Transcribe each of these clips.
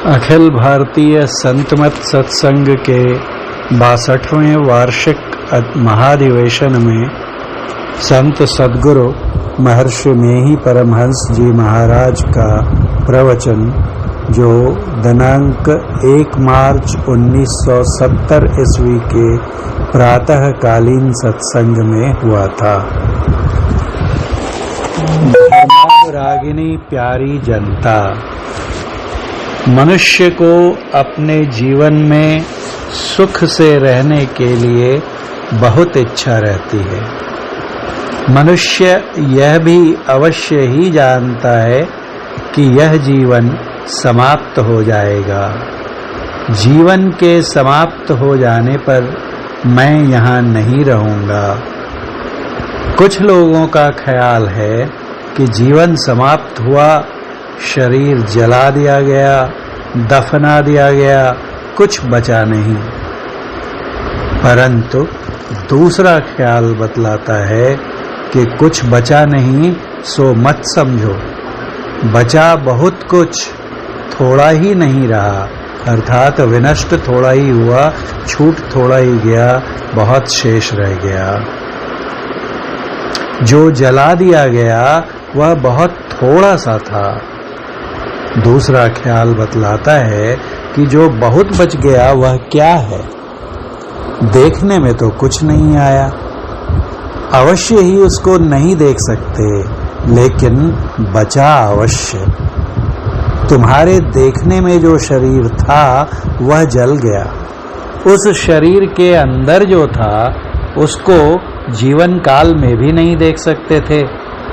अखिल भारतीय संतमत सत्संग के 62वें वार्षिक महाधिवेशन में संत सद्गुरु महर्षि मेही परमहंस जी महाराज का प्रवचन, जो दिनांक 1 मार्च 1970 ईस्वी के प्रातःकालीन सत्संग में हुआ था। धर्मानुरागिनी प्यारी जनता, मनुष्य को अपने जीवन में सुख से रहने के लिए बहुत इच्छा रहती है। मनुष्य यह भी अवश्य ही जानता है कि यह जीवन समाप्त हो जाएगा। जीवन के समाप्त हो जाने पर मैं यहाँ नहीं रहूँगा। कुछ लोगों का ख्याल है कि जीवन समाप्त हुआ, शरीर जला दिया गया, दफना दिया गया, कुछ बचा नहीं। परंतु दूसरा ख्याल बतलाता है कि कुछ बचा नहीं सो मत समझो। बचा बहुत कुछ, थोड़ा ही नहीं रहा, अर्थात विनष्ट थोड़ा ही हुआ, छूट थोड़ा ही गया, बहुत शेष रह गया। जो जला दिया गया वह बहुत थोड़ा सा था। दूसरा ख्याल बतलाता है कि जो बहुत बच गया वह क्या है। देखने में तो कुछ नहीं आया, अवश्य ही उसको नहीं देख सकते, लेकिन बचा अवश्य। तुम्हारे देखने में जो शरीर था वह जल गया। उस शरीर के अंदर जो था उसको जीवन काल में भी नहीं देख सकते थे,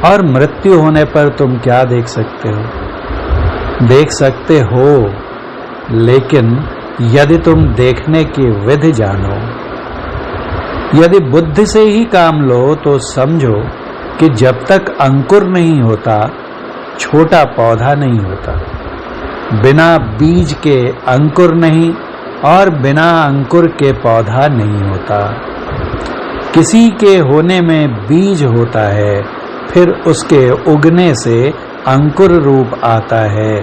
और मृत्यु होने पर तुम क्या देख सकते हो? देख सकते हो, लेकिन यदि तुम देखने की विधि जानो, यदि बुद्धि से ही काम लो तो समझो कि जब तक अंकुर नहीं होता, छोटा पौधा नहीं होता। बिना बीज के अंकुर नहीं, और बिना अंकुर के पौधा नहीं होता। किसी के होने में बीज होता है, फिर उसके उगने से अंकुर रूप आता है,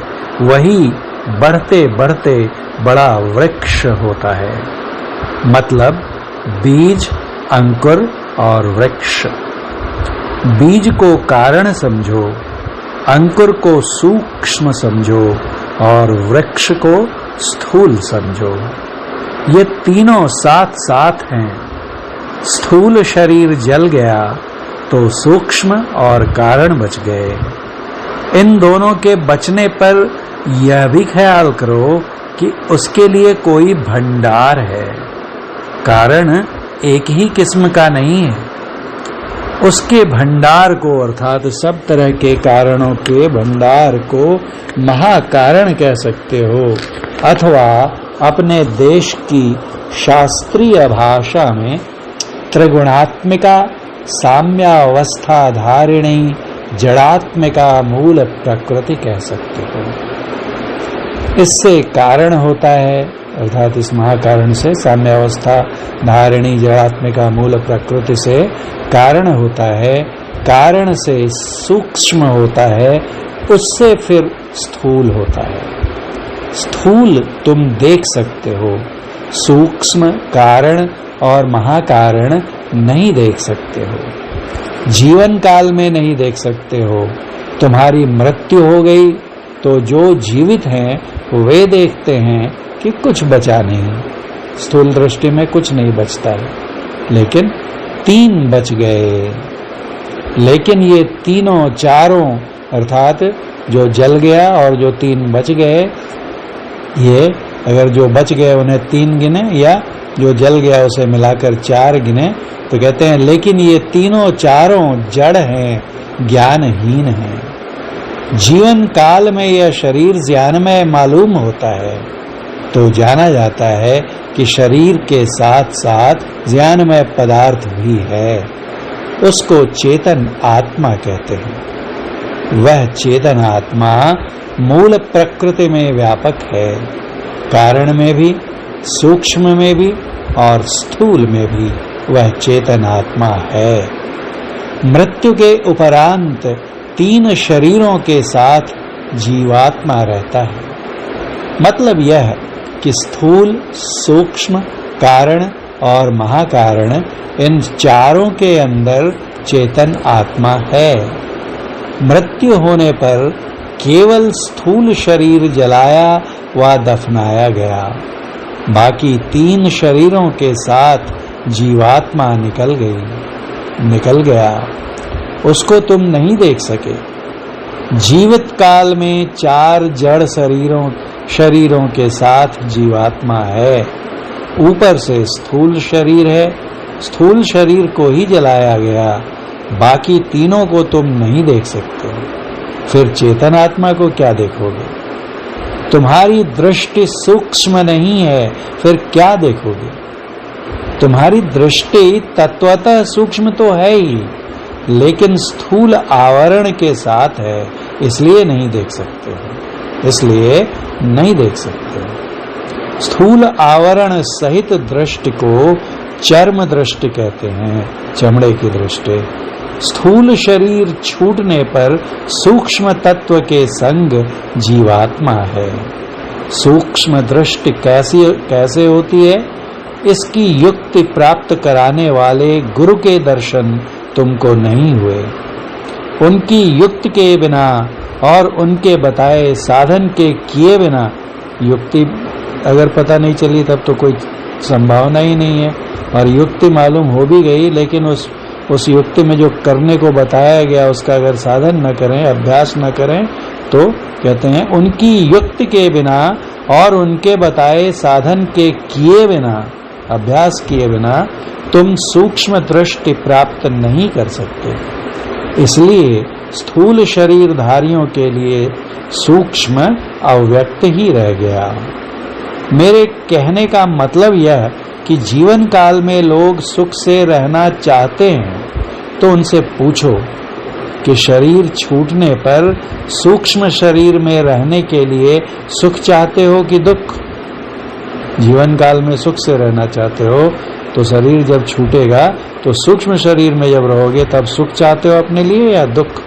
वही बढ़ते बढ़ते बड़ा वृक्ष होता है। मतलब बीज, अंकुर और वृक्ष। बीज को कारण समझो, अंकुर को सूक्ष्म समझो, और वृक्ष को स्थूल समझो। ये तीनों साथ साथ हैं। स्थूल शरीर जल गया तो सूक्ष्म और कारण बच गए। इन दोनों के बचने पर यह भी ख्याल करो कि उसके लिए कोई भंडार है। कारण एक ही किस्म का नहीं है। उसके भंडार को, अर्थात सब तरह के कारणों के भंडार को महाकारण कह सकते हो, अथवा अपने देश की शास्त्रीय भाषा में त्रिगुणात्मिका साम्यावस्था धारिणी जड़ात्मिका मूल प्रकृति कह सकते हो। इससे कारण होता है, अर्थात इस महाकारण से, साम्यावस्था धारिणी जड़ात्मिका मूल प्रकृति से कारण होता है, कारण से सूक्ष्म होता है, उससे फिर स्थूल होता है। स्थूल तुम देख सकते हो, सूक्ष्म कारण और महाकारण नहीं देख सकते हो। जीवन काल में नहीं देख सकते हो। तुम्हारी मृत्यु हो गई तो जो जीवित हैं वे देखते हैं कि कुछ बचा नहीं। स्थूल दृष्टि में कुछ नहीं बचता है, लेकिन 3 बच गए। लेकिन ये तीनों चारों, अर्थात जो जल गया और जो 3 बच गए, ये अगर जो बच गए उन्हें 3 गिने, या जो जल गया उसे मिलाकर 4 गिने, तो कहते हैं लेकिन ये तीनों चारों जड़ हैं, ज्ञानहीन हैं। जीवन काल में यह शरीर ज्ञानमय मालूम होता है, तो जाना जाता है कि शरीर के साथ साथ ज्ञानमय पदार्थ भी है। उसको चेतन आत्मा कहते हैं। वह चेतन आत्मा मूल प्रकृति में व्यापक है, कारण में भी, सूक्ष्म में भी और स्थूल में भी वह चेतन आत्मा है। मृत्यु के उपरांत 3 शरीरों के साथ जीवात्मा रहता है। मतलब यह कि स्थूल, सूक्ष्म, कारण और महाकारण, इन चारों के अंदर चेतन आत्मा है। मृत्यु होने पर केवल स्थूल शरीर जलाया व दफनाया गया, बाकी 3 शरीरों के साथ जीवात्मा निकल गया। उसको तुम नहीं देख सके। जीवित काल में 4 जड़ शरीरों के साथ जीवात्मा है। ऊपर से स्थूल शरीर है, स्थूल शरीर को ही जलाया गया, बाकी तीनों को तुम नहीं देख सकते। फिर चेतन आत्मा को क्या देखोगे? तुम्हारी दृष्टि सूक्ष्म नहीं है, फिर क्या देखोगे? तुम्हारी दृष्टि तत्वतः सूक्ष्म तो है ही, लेकिन स्थूल आवरण के साथ है, इसलिए नहीं देख सकते। स्थूल आवरण सहित दृष्टि को चर्म दृष्टि कहते हैं, चमड़े की दृष्टि। स्थूल शरीर छूटने पर सूक्ष्म तत्व के संग जीवात्मा है। सूक्ष्म दृष्टि कैसे होती है? इसकी युक्ति प्राप्त कराने वाले गुरु के दर्शन तुमको नहीं हुए। उनकी युक्ति के बिना और उनके बताए साधन के किए बिना, युक्ति अगर पता नहीं चली तब तो कोई संभावना ही नहीं है, और युक्ति मालूम हो भी गई लेकिन उस युक्ति में जो करने को बताया गया उसका अगर साधन न करें, अभ्यास न करें, तो कहते हैं उनकी युक्ति के बिना और उनके बताए साधन के किए बिना, अभ्यास किए बिना तुम सूक्ष्म दृष्टि प्राप्त नहीं कर सकते। इसलिए स्थूल शरीरधारियों के लिए सूक्ष्म अव्यक्त ही रह गया। मेरे कहने का मतलब यह कि जीवन काल में लोग सुख से रहना चाहते हैं, तो उनसे पूछो कि शरीर छूटने पर सूक्ष्म शरीर में रहने के लिए सुख चाहते हो कि दुख? जीवन काल में सुख से रहना चाहते हो तो शरीर जब छूटेगा तो सूक्ष्म शरीर में जब रहोगे तब सुख चाहते हो अपने लिए या दुख?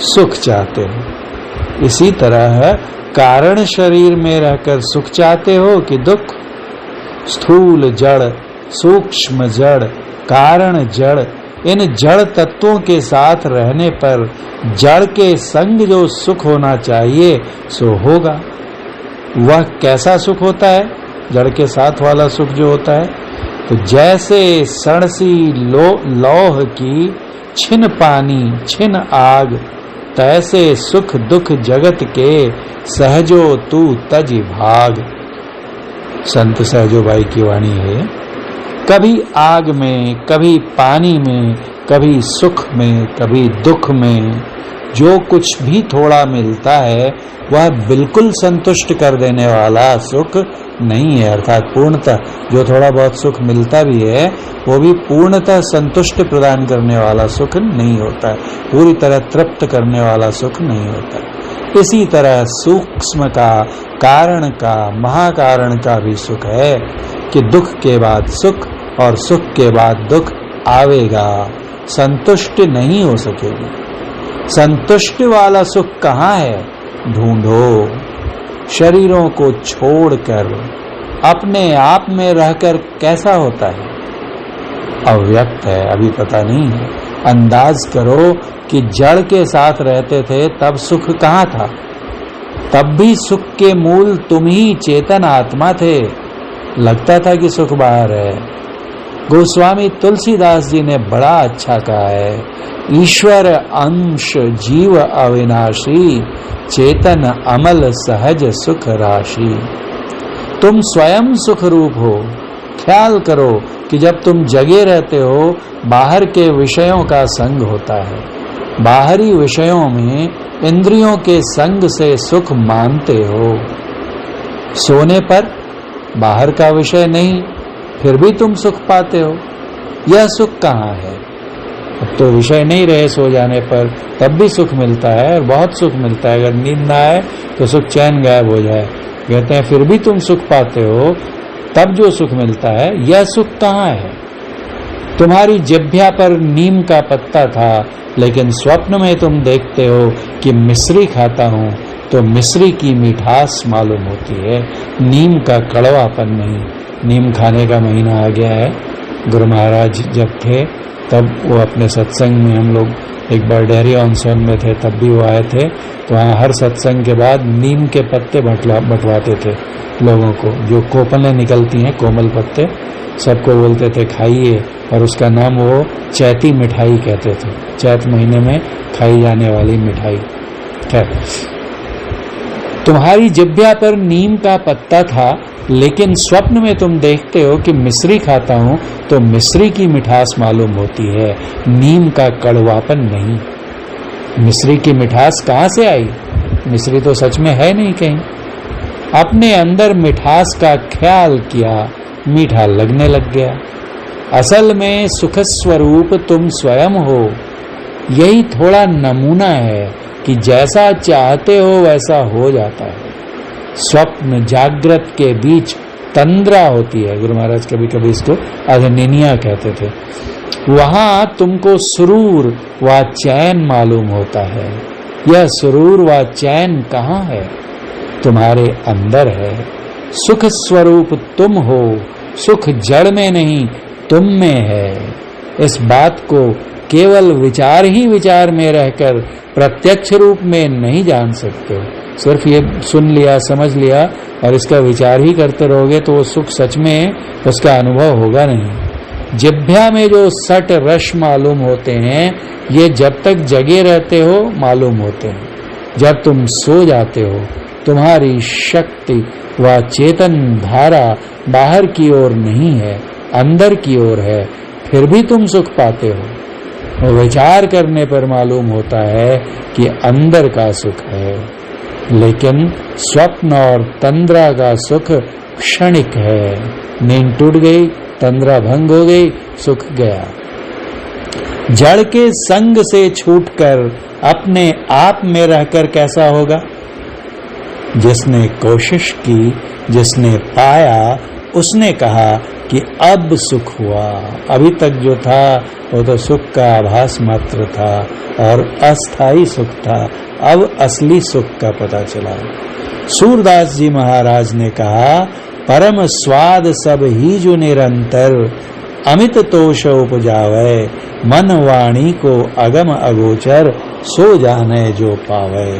सुख चाहते हो। इसी तरह कारण शरीर में रहकर सुख चाहते हो कि दुख? स्थूल जड़, सूक्ष्म जड़, कारण जड़, इन जड़ तत्वों के साथ रहने पर जड़ के संग जो सुख होना चाहिए सो होगा। वह कैसा सुख होता है? जड़ के साथ वाला सुख जो होता है, तो जैसे सड़सी लौह की छिन पानी छिन आग, तैसे सुख दुख जगत के सहजो तू तज भाग। संत सहजोबाई की वाणी है। कभी आग में, कभी पानी में, कभी सुख में, कभी दुख में जो कुछ भी थोड़ा मिलता है वह बिल्कुल संतुष्ट कर देने वाला सुख नहीं है। अर्थात पूर्णतः जो थोड़ा बहुत सुख मिलता भी है वो भी पूर्णतः संतुष्ट प्रदान करने वाला सुख नहीं होता है, पूरी तरह तृप्त करने वाला सुख नहीं होता है। इसी तरह सूक्ष्म का, कारण का, महाकारण का भी सुख है कि दुख के बाद सुख और सुख के बाद दुख आवेगा, संतुष्ट नहीं हो सकेगी। संतुष्ट वाला सुख कहाँ है? ढूंढो। शरीरों को छोड़कर अपने आप में रहकर कैसा होता है? अव्यक्त है, अभी पता नहीं है। अंदाज करो कि जड़ के साथ रहते थे तब सुख कहाँ था? तब भी सुख के मूल तुम ही चेतन आत्मा थे, लगता था कि सुख बाहर है। गोस्वामी तुलसीदास जी ने बड़ा अच्छा कहा है, ईश्वर अंश जीव अविनाशी, चेतन अमल सहज सुख राशि। तुम स्वयं सुख रूप हो। ख्याल करो कि जब तुम जगे रहते हो बाहर के विषयों का संग होता है, बाहरी विषयों में इंद्रियों के संग से सुख मानते हो। सोने पर बाहर का विषय नहीं, फिर भी तुम सुख पाते हो। यह सुख कहाँ है? अब तो विषय नहीं रहे सो जाने पर, तब भी सुख मिलता है और बहुत सुख मिलता है। अगर नींद ना आए तो सुख चैन गायब हो जाए। कहते हैं फिर भी तुम सुख पाते हो, तब जो सुख मिलता है, यह सुख कहाँ है? तुम्हारी जिह्वा पर नीम का पत्ता था, लेकिन स्वप्न में तुम देखते हो कि मिश्री खाता हूँ, तो मिश्री की मिठास मालूम होती है, नीम का कड़वापन नहीं। नीम खाने का महीना आ गया है। गुरु महाराज जब थे तब वो अपने सत्संग में, हम लोग एक बार डेहरी ऑन सोन में थे, तब भी वो आए थे, तो वहाँ हर सत्संग के बाद नीम के पत्ते बंटवाते थे लोगों को। जो कोपलें निकलती हैं, कोमल पत्ते, सबको बोलते थे खाइए, और उसका नाम वो चैती मिठाई कहते थे। चैत महीने में खाई जाने वाली मिठाई। खैर, तुम्हारी जिह्वा पर नीम का पत्ता था, लेकिन स्वप्न में तुम देखते हो कि मिश्री खाता हूं तो मिश्री की मिठास मालूम होती है, नीम का कड़वापन नहीं। मिश्री की मिठास कहां से आई? मिश्री तो सच में है नहीं कहीं। अपने अंदर मिठास का ख्याल किया, मीठा लगने लग गया। असल में सुख स्वरूप तुम स्वयं हो। यही थोड़ा नमूना है कि जैसा चाहते हो वैसा हो जाता है। स्वप्न जागृत के बीच तंद्रा होती है। गुरु महाराज कभी कभी इसको अधनिनिया कहते थे। वहां तुमको सुरूर व चैन मालूम होता है। यह सुरूर व चैन कहाँ है? तुम्हारे अंदर है। सुख स्वरूप तुम हो। सुख जड़ में नहीं, तुम में है। इस बात को केवल विचार ही विचार में रहकर प्रत्यक्ष रूप में नहीं जान सकते। सिर्फ ये सुन लिया, समझ लिया और इसका विचार ही करते रहोगे तो वो सुख सच में उसका अनुभव होगा नहीं। जिह्वा में जो सट रस मालूम होते हैं, ये जब तक जगे रहते हो मालूम होते हैं। जब तुम सो जाते हो, तुम्हारी शक्ति व चेतन धारा बाहर की ओर नहीं है, अंदर की ओर है, फिर भी तुम सुख पाते हो। विचार करने पर मालूम होता है कि अंदर का सुख है, लेकिन स्वप्न और तंद्रा का सुख क्षणिक है। नींद टूट गई, तंद्रा भंग हो गई, सुख गया। जड़ के संग से छूटकर अपने आप में रहकर कैसा होगा? जिसने कोशिश की, जिसने पाया, उसने कहा कि अब सुख हुआ। अभी तक जो था वो तो सुख का आभास मात्र था और अस्थाई सुख था। अब असली सुख का पता चला। सूरदास जी महाराज ने कहा, परम स्वाद सब ही जो निरंतर, अमित तोष उपजावे, मन वाणी को अगम अगोचर, सो जाने जो पावे।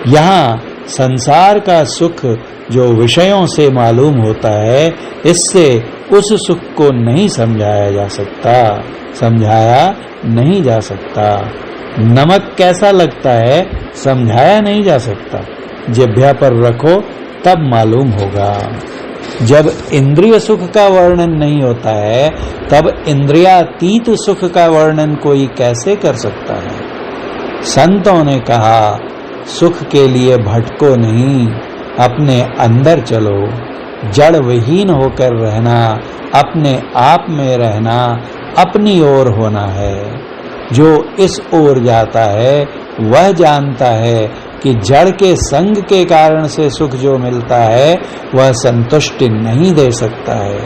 यहाँ संसार का सुख जो विषयों से मालूम होता है, इससे उस सुख को नहीं समझाया जा सकता, समझाया नहीं जा सकता। नमक कैसा लगता है, समझाया नहीं जा सकता। जिह्वा पर रखो तब मालूम होगा। जब इंद्रिय सुख का वर्णन नहीं होता है, तब इंद्रियातीत सुख का वर्णन कोई कैसे कर सकता है? संतों ने कहा, सुख के लिए भटको नहीं, अपने अंदर चलो। जड़ विहीन होकर रहना, अपने आप में रहना, अपनी ओर होना है। जो इस ओर जाता है वह जानता है कि जड़ के संग के कारण से सुख जो मिलता है वह संतुष्टि नहीं दे सकता है।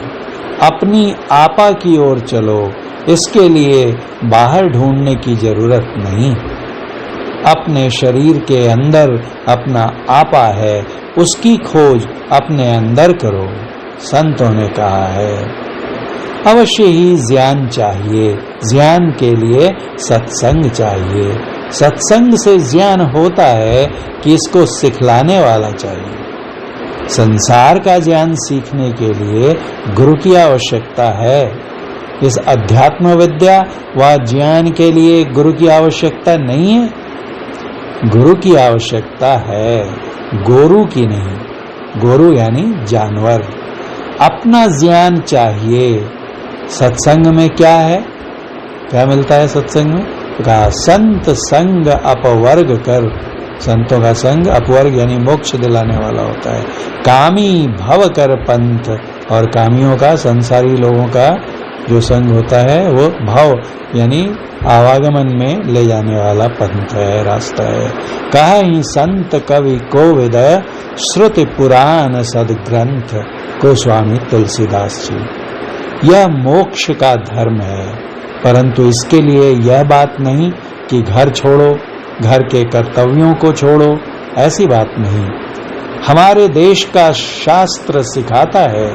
अपनी आपा की ओर चलो, इसके लिए बाहर ढूंढने की जरूरत नहीं। अपने शरीर के अंदर अपना आपा है, उसकी खोज अपने अंदर करो। संतों ने कहा है, अवश्य ही ज्ञान चाहिए। ज्ञान के लिए सत्संग चाहिए। सत्संग से ज्ञान होता है कि इसको सिखलाने वाला चाहिए। संसार का ज्ञान सीखने के लिए गुरु की आवश्यकता है। इस अध्यात्म विद्या व ज्ञान के लिए गुरु की आवश्यकता नहीं है। गुरु की आवश्यकता है, गोरू की नहीं। गोरू यानी जानवर। अपना ज्ञान चाहिए। सत्संग में क्या है, क्या मिलता है सत्संग में? कहा, संत संग अपवर्ग कर। संतों का संग अपवर्ग यानी मोक्ष दिलाने वाला होता है। कामी भव कर पंथ, और कामियों का, संसारी लोगों का जो संग होता है वो भव यानी आवागमन में ले जाने वाला पंथ है, रास्ता है। कहा ही संत कवि कोविद, श्रुति पुराण सदग्रंथ। गोस्वामी तुलसीदास जी। यह मोक्ष का धर्म है, परंतु इसके लिए यह बात नहीं कि घर छोड़ो, घर के कर्तव्यों को छोड़ो, ऐसी बात नहीं। हमारे देश का शास्त्र सिखाता है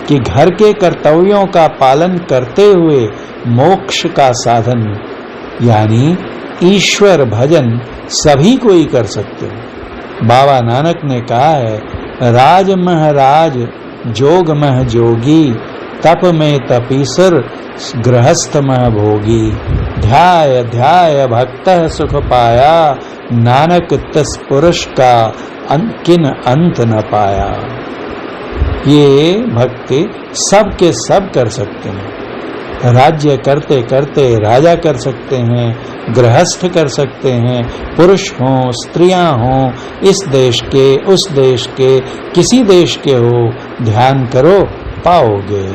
कि घर के कर्तव्यों का पालन करते हुए मोक्ष का साधन यानी ईश्वर भजन सभी कोई कर सकते हैं। बाबा नानक ने कहा है, राज मह राज, जोग मह जोगी, तप में तपीसर, गृहस्थ मह भोगी। ध्याय ध्याय भक्त सुख पाया, नानक तिस पुरुष का किन अंत न पाया। ये भक्ति सब के सब कर सकते हैं। राज्य करते करते राजा कर सकते हैं, गृहस्थ कर सकते हैं, पुरुष हों स्त्रियां हों, इस देश के उस देश के किसी देश के हो, ध्यान करो पाओगे।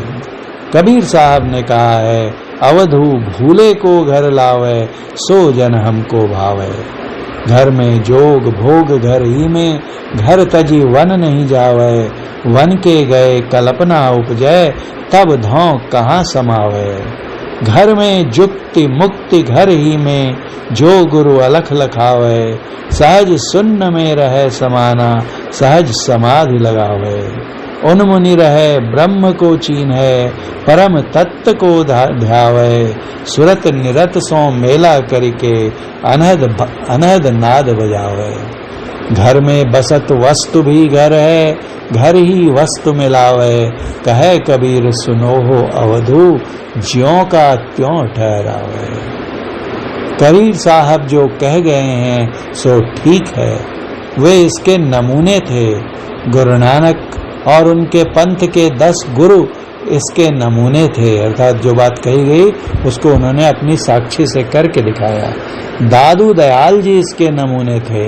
कबीर साहब ने कहा है, अवधू भूले को घर लावे, सो जन हमको भावे। घर में जोग भोग घर ही में, घर तजी वन नहीं जावे। वन के गए कल्पना उपजय, तब धौं कहाँ समावे। घर में जुक्ति मुक्ति घर ही में, जो गुरु अलख लखावे। सहज सुन्न में रहे समाना, सहज समाधि लगावे। उन्मुनि रहे ब्रह्म को चीन्हे, परम तत्व को ध्यावे। सुरत निरत सो मेला करके, अनहद नाद बजावे। घर में बसत वस्तु भी घर है, घर ही वस्तु मिलावे। कहे कबीर सुनो हो अवधू, ज्यों का त्यों ठहरावे। कबीर साहब जो कह गए हैं सो ठीक है, वे इसके नमूने थे। गुरु नानक और उनके पंथ के 10 गुरु इसके नमूने थे, अर्थात जो बात कही गई उसको उन्होंने अपनी साक्षी से करके दिखाया। दादू दयाल जी इसके नमूने थे।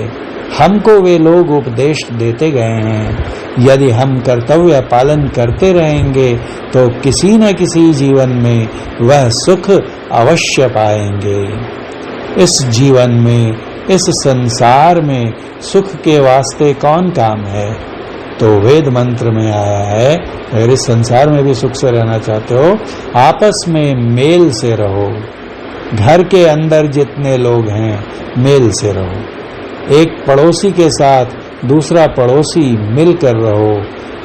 हमको वे लोग उपदेश देते गए हैं। यदि हम कर्तव्य पालन करते रहेंगे तो किसी न किसी जीवन में वह सुख अवश्य पाएंगे। इस जीवन में, इस संसार में सुख के वास्ते कौन काम है? तो वेद मंत्र में आया है, अगर इस संसार में भी सुख से रहना चाहते हो, आपस में मेल से रहो। घर के अंदर जितने लोग हैं मेल से रहो। एक पड़ोसी के साथ दूसरा पड़ोसी मिलकर रहो।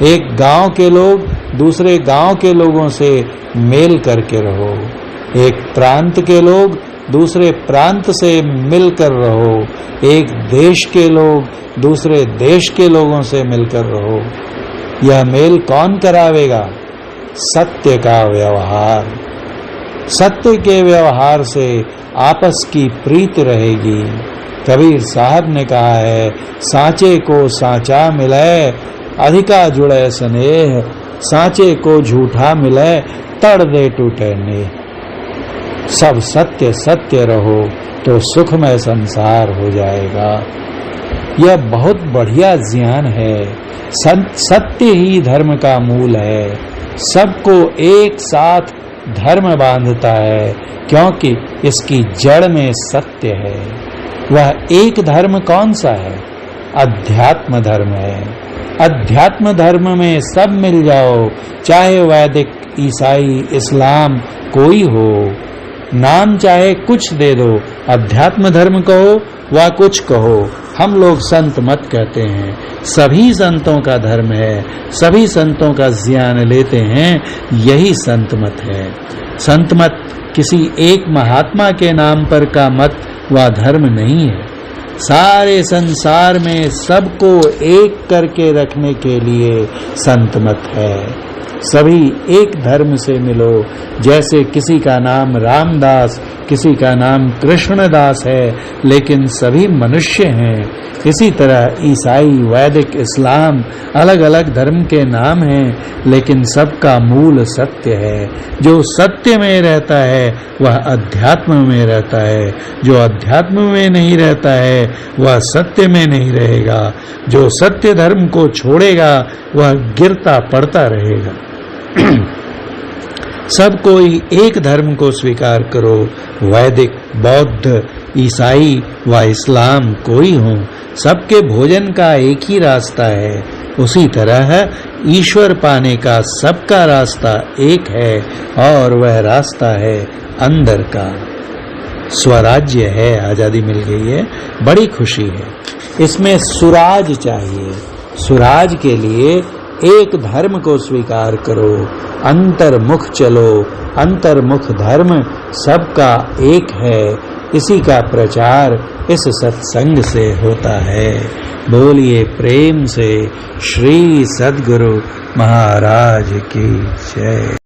एक गांव के लोग दूसरे गांव के लोगों से मेल करके रहो। एक प्रांत के लोग दूसरे प्रांत से मिलकर रहो। एक देश के लोग दूसरे देश के लोगों से मिलकर रहो। यह मेल कौन करावेगा? सत्य का व्यवहार। सत्य के व्यवहार से आपस की प्रीत रहेगी। कबीर साहब ने कहा है, सांचे को सांचा मिले, अधिका जुड़े स्नेह। सांचे को झूठा मिले, तड़ दे टूटे नेह। सब सत्य सत्य रहो तो सुखमय संसार हो जाएगा। यह बहुत बढ़िया ज्ञान है। सत्य ही धर्म का मूल है। सबको एक साथ धर्म बांधता है, क्योंकि इसकी जड़ में सत्य है। वह एक धर्म कौन सा है? अध्यात्म धर्म है। अध्यात्म धर्म में सब मिल जाओ, चाहे वैदिक, ईसाई, इस्लाम कोई हो। नाम चाहे कुछ दे दो, अध्यात्म धर्म कहो व कुछ कहो। हम लोग संत मत कहते हैं। सभी संतों का धर्म है, सभी संतों का ज्ञान लेते हैं, यही संत मत है। संत मत किसी एक महात्मा के नाम पर का मत व धर्म नहीं है। सारे संसार में सबको एक करके रखने के लिए संत मत है। सभी एक धर्म से मिलो। जैसे किसी का नाम रामदास, किसी का नाम कृष्णदास है, लेकिन सभी मनुष्य हैं। इसी तरह ईसाई, वैदिक, इस्लाम अलग अलग धर्म के नाम हैं, लेकिन सबका मूल सत्य है। जो सत्य में रहता है वह अध्यात्म में रहता है। जो अध्यात्म में नहीं रहता है वह सत्य में नहीं रहेगा। जो सत्य धर्म को छोड़ेगा वह गिरता पड़ता रहेगा। सब कोई एक धर्म को स्वीकार करो। वैदिक, बौद्ध, ईसाई व इस्लाम कोई हो, सबके भोजन का एक ही रास्ता है। उसी तरह ईश्वर पाने का सबका रास्ता एक है, और वह रास्ता है अंदर का। स्वराज्य है, आजादी मिल गई है, बड़ी खुशी है। इसमें सुराज चाहिए। सुराज के लिए एक धर्म को स्वीकार करो, अंतर्मुख चलो। अंतर्मुख धर्म सबका एक है, इसी का प्रचार इस सत्संग से होता है। बोलिए प्रेम से श्री सद्गुरु महाराज की जय।